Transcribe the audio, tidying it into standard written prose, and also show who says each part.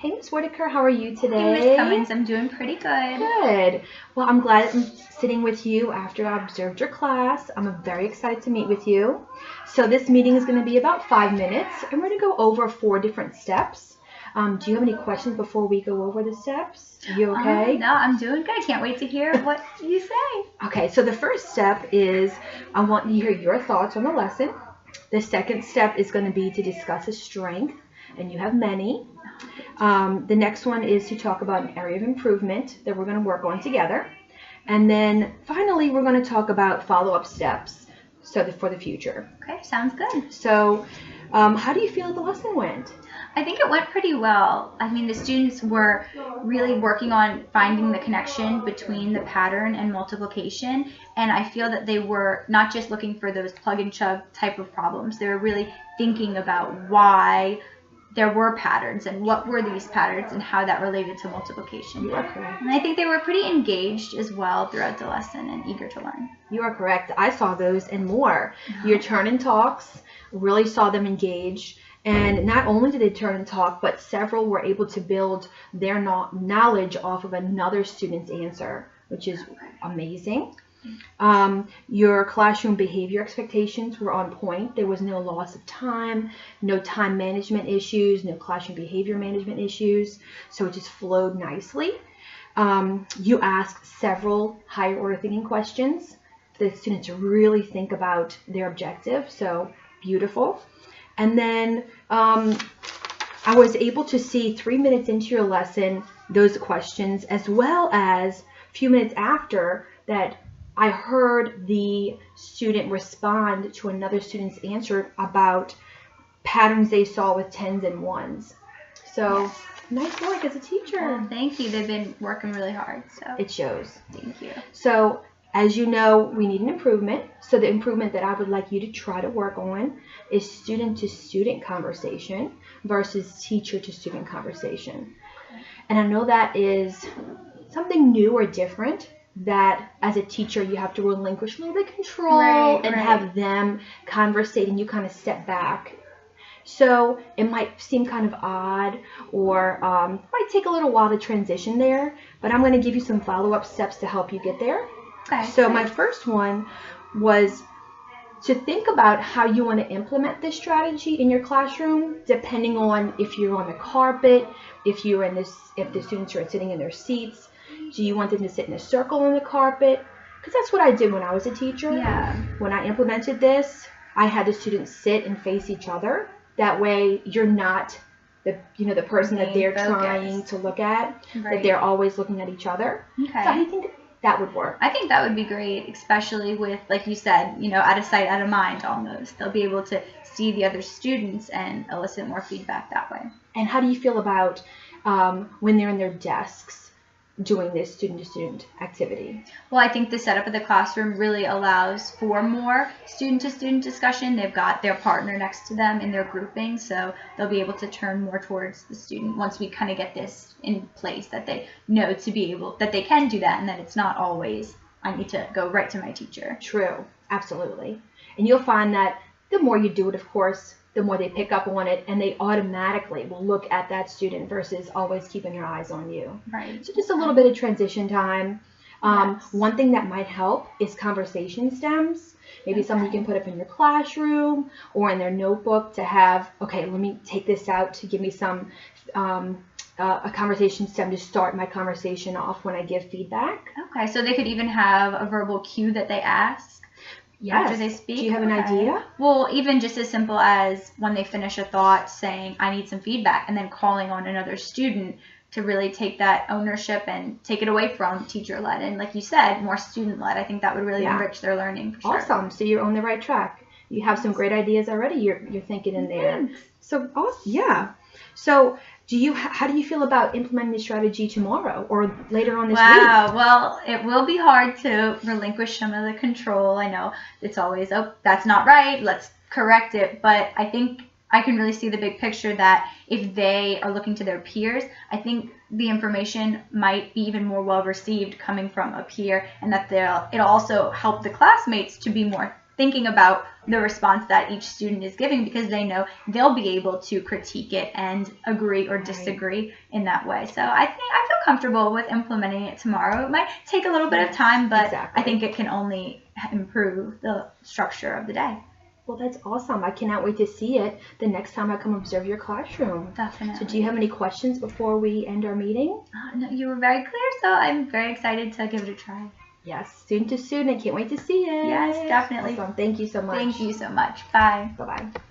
Speaker 1: Hey, Miss Whitaker, how are you today?
Speaker 2: Hey, Miss Cummins, I'm doing pretty good.
Speaker 1: Good. Well, I'm glad I'm sitting with you after I observed your class. I'm very excited to meet with you. So this meeting is going to be about 5 minutes, and we're going to go over 4 different steps. Do you have any questions before we go over the steps? Are you okay?
Speaker 2: No, I'm doing good. Can't wait to hear what you say.
Speaker 1: Okay, so the first step is I want you to hear your thoughts on the lesson. The second step is going to be to discuss a strength, and you have many. The next one is to talk about an area of improvement that we're going to work on together. And then finally, we're going to talk about follow-up steps for the future.
Speaker 2: Okay, sounds good.
Speaker 1: So how do you feel the lesson went?
Speaker 2: I think it went pretty well. I mean, the students were really working on finding the connection between the pattern and multiplication, and I feel that they were not just looking for those plug and chug type of problems. They were really thinking about why there were patterns and what were these patterns and how that related to multiplication.
Speaker 1: You are correct.
Speaker 2: And I think they were pretty engaged as well throughout the lesson and eager to learn.
Speaker 1: You are correct. I saw those and more. Your turn and talks really saw them engaged. And not only did they turn and talk, but several were able to build their knowledge off of another student's answer, which is amazing. Your classroom behavior expectations were on point. There was no loss of time, no time management issues, no classroom behavior management issues. So it just flowed nicely. You asked several higher order thinking questions for the students to really think about their objective. So beautiful. And then I was able to see 3 minutes into your lesson those questions, as well as a few minutes after that I heard the student respond to another student's answer about patterns they saw with 10s and 1s. So yes. Nice work as a teacher.
Speaker 2: Well, thank you. They've been working really hard. So
Speaker 1: it shows.
Speaker 2: Thank you.
Speaker 1: So as you know, we need an improvement. So the improvement that I would like you to try to work on is student-to-student conversation versus teacher-to-student conversation. And I know that is something new or different that as a teacher you have to relinquish a little bit of control and have them conversate and you kind of step back. So it might seem kind of odd or might take a little while to transition there, but I'm going to give you some follow-up steps to help you get there.
Speaker 2: Okay.
Speaker 1: So my first one was to think about how you want to implement this strategy in your classroom, depending on if you're on the carpet, if the students are sitting in their seats. Do you want them to sit in a circle on the carpet? Because that's what I did when I was a teacher.
Speaker 2: Yeah.
Speaker 1: When I implemented this, I had the students sit and face each other. That way, you're not the person that they're trying to look at. That they're always looking at each other.
Speaker 2: Okay.
Speaker 1: So how do you think that would work?
Speaker 2: I think that would be great, especially with, like you said, out of sight, out of mind almost. They'll be able to see the other students and elicit more feedback that way.
Speaker 1: And how do you feel about when they're in their desks doing this student-to-student activity?
Speaker 2: Well, I think the setup of the classroom really allows for more student-to-student discussion. They've got their partner next to them in their grouping, so they'll be able to turn more towards the student once we kind of get this in place, that they know that they can do that and that it's not always, I need to go right to my teacher.
Speaker 1: True, absolutely. And you'll find that the more you do it, of course, the more they pick up on it, and they automatically will look at that student versus always keeping their eyes on you.
Speaker 2: Right.
Speaker 1: So just a little bit of transition time.
Speaker 2: Yes.
Speaker 1: One thing that might help is conversation stems. Maybe something you can put up in your classroom or in their notebook to have, okay, let me take this out to give me some a conversation stem to start my conversation off when I give feedback.
Speaker 2: Okay, so they could even have a verbal cue that they ask.
Speaker 1: Yes.
Speaker 2: After they speak.
Speaker 1: Do you have an idea?
Speaker 2: Well, even just as simple as when they finish a thought saying, I need some feedback, and then calling on another student to really take that ownership and take it away from teacher-led. And like you said, more student-led. I think that would really enrich their learning for sure.
Speaker 1: Awesome. So you're on the right track. You have some great ideas already you're thinking in there.
Speaker 2: Thanks.
Speaker 1: So awesome. Yeah. So how do you feel about implementing the strategy tomorrow or later on this week?
Speaker 2: Wow. Well, it will be hard to relinquish some of the control. I know it's always, oh, that's not right, let's correct it. But I think I can really see the big picture that if they are looking to their peers, I think the information might be even more well received coming from a peer, and that it'll also help the classmates to be more thinking about the response that each student is giving, because they know they'll be able to critique it and agree or disagree in that way. So I think I feel comfortable with implementing it tomorrow. It might take a little bit of time, but
Speaker 1: Exactly.
Speaker 2: I think it can only improve the structure of the day.
Speaker 1: Well, that's awesome. I cannot wait to see it the next time I come observe your classroom.
Speaker 2: Definitely.
Speaker 1: So do you have any questions before we end our meeting?
Speaker 2: No, you were very clear, so I'm very excited to give it a try.
Speaker 1: Yes, soon to soon. I can't wait to see it.
Speaker 2: Yes, definitely.
Speaker 1: Awesome. Thank you so much.
Speaker 2: Thank you so much. Bye.
Speaker 1: Bye-bye.